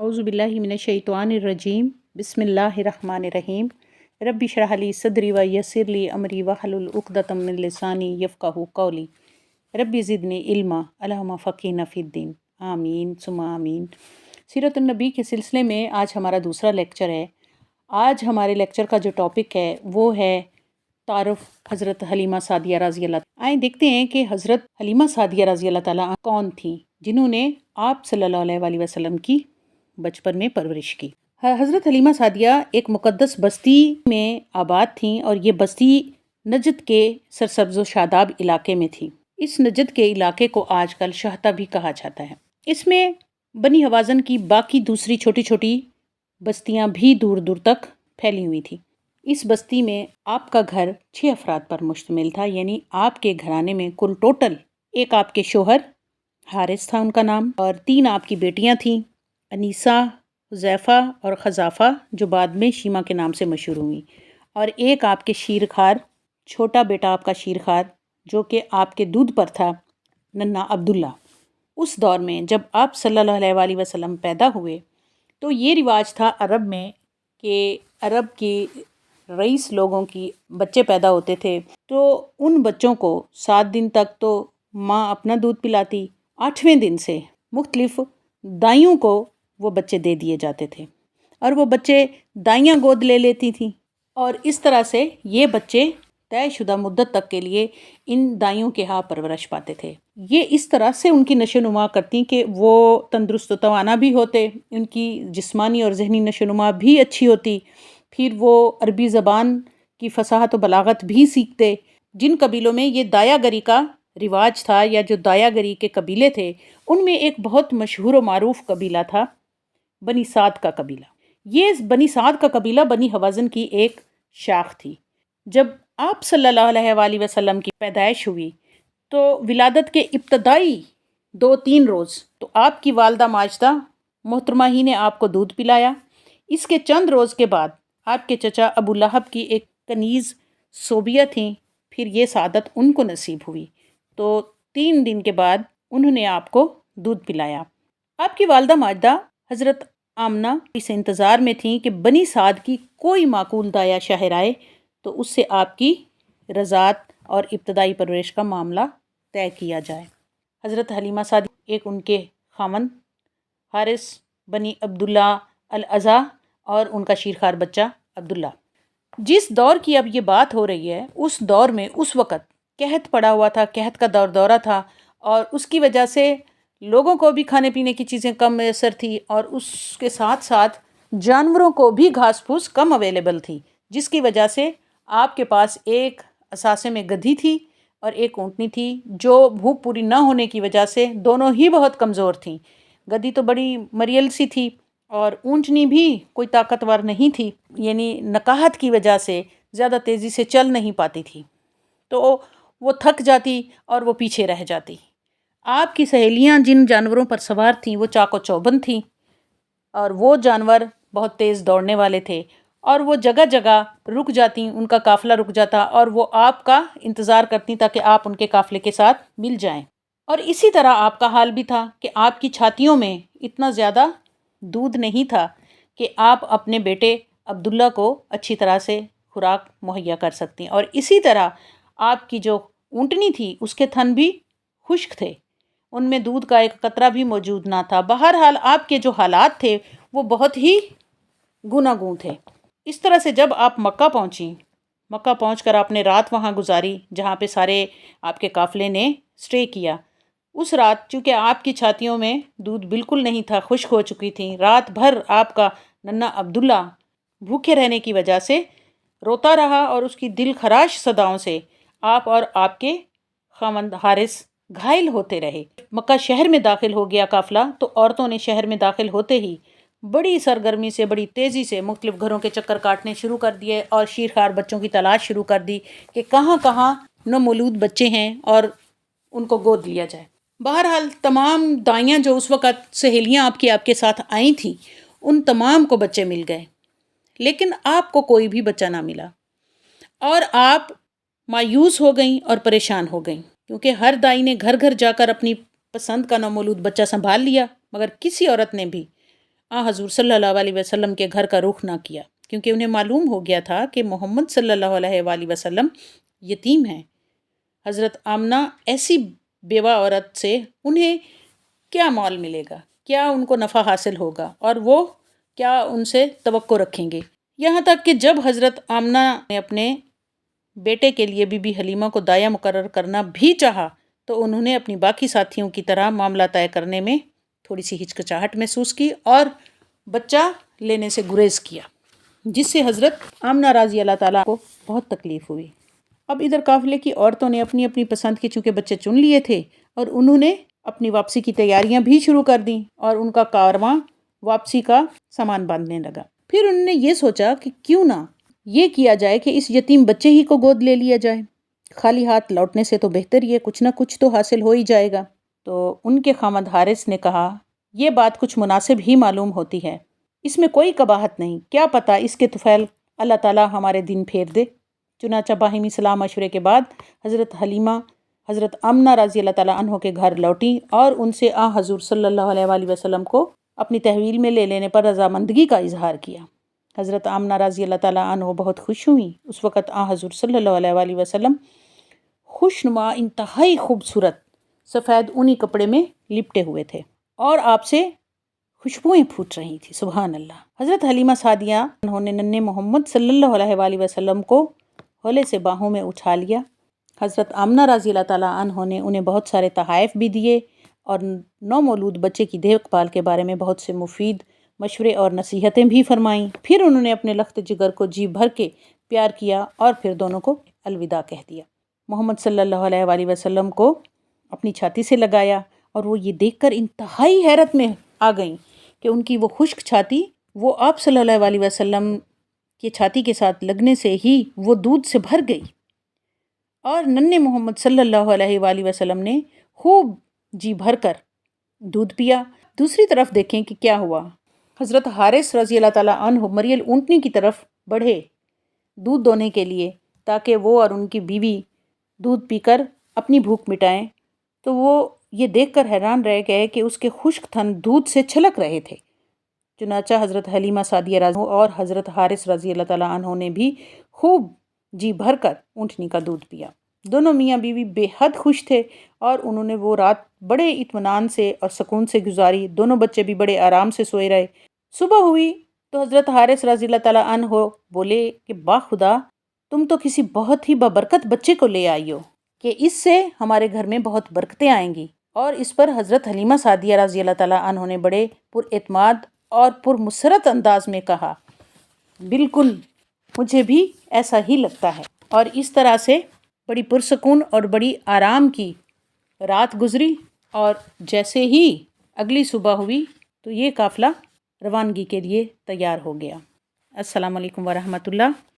اعوذ باللہ من الشیطان الرجیم بسم اللہ الرحمن الرحیم رب اشرح لی صدری ویسر لی امری واحلل عقدۃ من لسانی یفقہوا قولی رب زدنی علما اللہم فقہنا فی الدین آمین ثم آمین۔ سیرت النبی کے سلسلے میں آج ہمارا دوسرا لیکچر ہے۔ آج ہمارے لیکچر کا جو ٹاپک ہے وہ ہے تعارف حضرت حلیمہ سعدیہ رضی اللہ تعالیٰ۔ آئیں دیکھتے ہیں کہ حضرت حلیمہ سعدیہ رضی اللہ تعالیٰ کون تھیں جنہوں نے آپ صلی اللہ علیہ وسلم کی بچپن میں پرورش کی۔ حضرت حلیمہ سعدیہ ایک مقدس بستی میں آباد تھیں اور یہ بستی نجد کے سرسبز و شاداب علاقے میں تھی۔ اس نجد کے علاقے کو آج کل شہتہ بھی کہا جاتا ہے۔ اس میں بنی ہوازن کی باقی دوسری چھوٹی چھوٹی بستیاں بھی دور دور تک پھیلی ہوئی تھیں۔ اس بستی میں آپ کا گھر 6 افراد پر مشتمل تھا، یعنی آپ کے گھرانے میں کل ٹوٹل ایک آپ کے شوہر حارث تھا ان کا نام، اور 3 آپ کی بیٹیاں تھیں، انیسہ، حذیفہ اور خزافہ، جو بعد میں شیمہ کے نام سے مشہور ہوئیں، اور ایک آپ کے شیرخوار، چھوٹا بیٹا آپ کا شیرخوار جو کہ آپ کے دودھ پر تھا، ننھا عبداللہ۔ اس دور میں جب آپ صلی اللہ علیہ وسلم پیدا ہوئے تو یہ رواج تھا عرب میں کہ عرب کی رئیس لوگوں کی بچے پیدا ہوتے تھے تو ان بچوں کو 7 دن تک تو ماں اپنا دودھ پلاتی، 8ویں دن سے مختلف دائیوں کو وہ بچے دے دیے جاتے تھے اور وہ بچے دائیاں گود لے لیتی تھیں، اور اس طرح سے یہ بچے طے شدہ مدت تک کے لیے ان دائیوں کے ہاں پرورش پاتے تھے۔ یہ اس طرح سے ان کی نشو و نما کرتی کہ وہ تندرست و توانا بھی ہوتے، ان کی جسمانی اور ذہنی نشو و نما بھی اچھی ہوتی، پھر وہ عربی زبان کی فصاحت و بلاغت بھی سیکھتے۔ جن قبیلوں میں یہ دایا گری کا رواج تھا یا جو دایا گری کے قبیلے تھے، ان میں ایک بہت مشہور و معروف قبیلہ تھا بنی سعد کا قبیلہ۔ یہ بنی سعد کا قبیلہ بنی ہوازن کی ایک شاخ تھی۔ جب آپ صلی اللہ علیہ وسلم کی پیدائش ہوئی تو ولادت کے ابتدائی 2-3 روز تو آپ کی والدہ ماجدہ محترمہ ہی نے آپ کو دودھ پلایا۔ اس کے چند روز کے بعد آپ کے چچا ابو لہب کی ایک کنیز صوبیہ تھیں، پھر یہ سعادت ان کو نصیب ہوئی تو 3 دن کے بعد انہوں نے آپ کو دودھ پلایا۔ آپ کی والدہ ماجدہ حضرت آمنہ اس انتظار میں تھیں کہ بنی سعد کی کوئی معقول دایا شاہر آئے تو اس سے آپ کی رضاعت اور ابتدائی پرورش کا معاملہ طے کیا جائے۔ حضرت حلیمہ سعدیہ ایک ان کے خاوند حارث بنی عبداللہ الاعزیٰ اور ان کا شیرخوار بچہ عبداللہ۔ جس دور کی اب یہ بات ہو رہی ہے اس دور میں اس وقت قحط پڑا ہوا تھا، قحط کا دورہ تھا، اور اس کی وجہ سے لوگوں کو بھی کھانے پینے کی چیزیں کم میسر تھی اور اس کے ساتھ ساتھ جانوروں کو بھی گھاس پھوس کم اویلیبل تھی، جس کی وجہ سے آپ کے پاس ایک اثاثے میں گدھی تھی اور ایک اونٹنی تھی جو بھوک پوری نہ ہونے کی وجہ سے دونوں ہی بہت کمزور تھیں۔ گدھی تو بڑی مریل سی تھی اور اونٹنی بھی کوئی طاقتور نہیں تھی، یعنی نکاہت کی وجہ سے زیادہ تیزی سے چل نہیں پاتی تھی، تو وہ تھک جاتی اور وہ پیچھے رہ جاتی۔ آپ کی سہیلیاں جن جانوروں پر سوار تھیں وہ چاق و چوبند تھیں اور وہ جانور بہت تیز دوڑنے والے تھے، اور وہ جگہ جگہ رک جاتی، ان کا قافلہ رک جاتا اور وہ آپ کا انتظار کرتی تاکہ آپ ان کے قافلے کے ساتھ مل جائیں۔ اور اسی طرح آپ کا حال بھی تھا کہ آپ کی چھاتیوں میں اتنا زیادہ دودھ نہیں تھا کہ آپ اپنے بیٹے عبداللہ کو اچھی طرح سے خوراک مہیا کر سکتی، اور اسی طرح آپ کی جو اونٹنی تھی اس کے تھن بھی خشک تھے، ان میں دودھ کا ایک قطرہ بھی موجود نہ تھا۔ بہرحال آپ کے جو حالات تھے وہ بہت ہی گوناگون تھے۔ اس طرح سے جب آپ مکہ پہنچیں، مکہ پہنچ کر آپ نے رات وہاں گزاری جہاں پہ سارے آپ کے قافلے نے سٹے کیا۔ اس رات چونکہ آپ کی چھاتیوں میں دودھ بالکل نہیں تھا، خشک ہو چکی تھیں، رات بھر آپ کا ننھا عبداللہ بھوکے رہنے کی وجہ سے روتا رہا اور اس کی دل خراش صداؤں سے آپ اور آپ کے خاوند حارث گھائل ہوتے رہے۔ مکہ شہر میں داخل ہو گیا قافلہ تو عورتوں نے شہر میں داخل ہوتے ہی بڑی سرگرمی سے، بڑی تیزی سے مختلف گھروں کے چکر کاٹنے شروع کر دیے اور شیرخوار بچوں کی تلاش شروع کر دی کہ کہاں کہاں نومولود بچے ہیں اور ان کو گود لیا جائے۔ بہرحال تمام دائیاں جو اس وقت سہیلیاں آپ کے ساتھ آئی تھیں ان تمام کو بچے مل گئے، لیکن آپ کو کوئی بھی بچہ نہ ملا اور آپ مایوس ہو گئیں اور پریشان ہو گئیں، کیونکہ ہر دائی نے گھر گھر جا کر اپنی پسند کا نومولود بچہ سنبھال لیا مگر کسی عورت نے بھی حضور صلی اللہ علیہ وسلم کے گھر کا رخ نہ کیا، کیونکہ انہیں معلوم ہو گیا تھا کہ محمد صلی اللہ علیہ وآلہ وسلم یتیم ہیں۔ حضرت آمنہ ایسی بیوہ عورت سے انہیں کیا مال ملے گا، کیا ان کو نفع حاصل ہوگا، اور وہ کیا ان سے توقع رکھیں گے؟ یہاں تک کہ جب حضرت آمنہ نے اپنے بیٹے کے لیے بی بی حلیمہ کو دایا مقرر کرنا بھی چاہا تو انہوں نے اپنی باقی ساتھیوں کی طرح معاملہ طے کرنے میں تھوڑی سی ہچکچاہٹ محسوس کی اور بچہ لینے سے گریز کیا، جس سے حضرت آمنہ رضی اللہ تعالیٰ کو بہت تکلیف ہوئی۔ اب ادھر قافلے کی عورتوں نے اپنی اپنی پسند کے چونکہ بچے چن لیے تھے اور انہوں نے اپنی واپسی کی تیاریاں بھی شروع کر دیں اور ان کا کارواں واپسی کا سامان باندھنے لگا۔ پھر انہوں نے یہ سوچا کہ کیوں نہ یہ کیا جائے کہ اس یتیم بچے ہی کو گود لے لیا جائے، خالی ہاتھ لوٹنے سے تو بہتر ہی ہے، کچھ نہ کچھ تو حاصل ہو ہی جائے گا۔ تو ان کے خامد حارث نے کہا یہ بات کچھ مناسب ہی معلوم ہوتی ہے، اس میں کوئی قباحت نہیں، کیا پتہ اس کے طفیل اللہ تعالیٰ ہمارے دن پھیر دے۔ چنانچہ باہمی صلاح مشورے کے بعد حضرت حلیمہ حضرت آمنہ رضی اللہ تعالیٰ عنہ کے گھر لوٹیں اور ان سے حضور صلی اللہ علیہ وآلہ وسلم کو اپنی تحویل میں لے لینے پر رضامندگی کا اظہار کیا۔ حضرت آمنہ رضی اللہ تعالیٰ عنہ بہت خوش ہوئیں۔ اس وقت حضور صلی اللہ علیہ وآلہ وسلم خوشنما انتہائی خوبصورت سفید اونی کپڑے میں لپٹے ہوئے تھے اور آپ سے خوشبوئیں پھوٹ رہی تھی، سبحان اللہ۔ حضرت حلیمہ سعدیہ انہوں نے ننھے محمد صلی اللہ علیہ وآلہ وسلم کو ہولے سے باہوں میں اٹھا لیا۔ حضرت آمنہ رضی اللہ تعالیٰ عنہ نے انہیں بہت سارے تحائف بھی دیے اور نومولود بچے کی دیکھ بھال کے بارے میں بہت سے مفید مشورے اور نصیحتیں بھی فرمائیں۔ پھر انہوں نے اپنے لخت جگر کو جی بھر کے پیار کیا اور پھر دونوں کو الوداع کہہ دیا۔ محمد صلی اللہ علیہ وآلہ وسلم کو اپنی چھاتی سے لگایا اور وہ یہ دیکھ کر انتہائی حیرت میں آ گئیں کہ ان کی وہ خشک چھاتی وہ آپ صلی اللہ علیہ وسلم کی چھاتی کے ساتھ لگنے سے ہی وہ دودھ سے بھر گئی، اور ننھے محمد صلی اللہ علیہ وآلہ وسلم نے خوب جی بھر کر دودھ پیا۔ دوسری طرف دیکھیں کہ کیا ہوا۔ حضرت حارث رضی اللہ تعالیٰ عنہ مریل اونٹنی کی طرف بڑھے دودھ دونے کے لیے تاکہ وہ اور ان کی بیوی دودھ پی کر اپنی بھوک مٹائیں، تو وہ یہ دیکھ کر حیران رہ گئے کہ اس کے خشک تھن دودھ سے چھلک رہے تھے۔ چنانچہ حضرت حلیمہ سعدیہ اور حضرت حارث رضی اللہ تعالیٰ عنہ نے بھی خوب جی بھر کر اونٹنی کا دودھ پیا۔ دونوں میاں بیوی بے حد خوش تھے اور انہوں نے وہ رات بڑے اطمینان سے اور سکون سے گزاری۔ دونوں بچے بھی بڑے آرام سے سوئے رہے۔ صبح ہوئی تو حضرت حارث رضی اللہ تعالیٰ عنہ بولے کہ باخدا تم تو کسی بہت ہی بابرکت بچے کو لے آئی ہو کہ اس سے ہمارے گھر میں بہت برکتیں آئیں گی۔ اور اس پر حضرت حلیمہ سعدیہ رضی اللہ تعالیٰ عنہ نے بڑے پر اعتماد اور پر مسرت انداز میں کہا بالکل مجھے بھی ایسا ہی لگتا ہے۔ اور اس طرح سے بڑی پرسکون اور بڑی آرام کی رات گزری، اور جیسے ہی اگلی صبح ہوئی تو یہ قافلہ روانگی کے لیے تیار ہو گیا۔ السلام علیکم ورحمۃ اللہ۔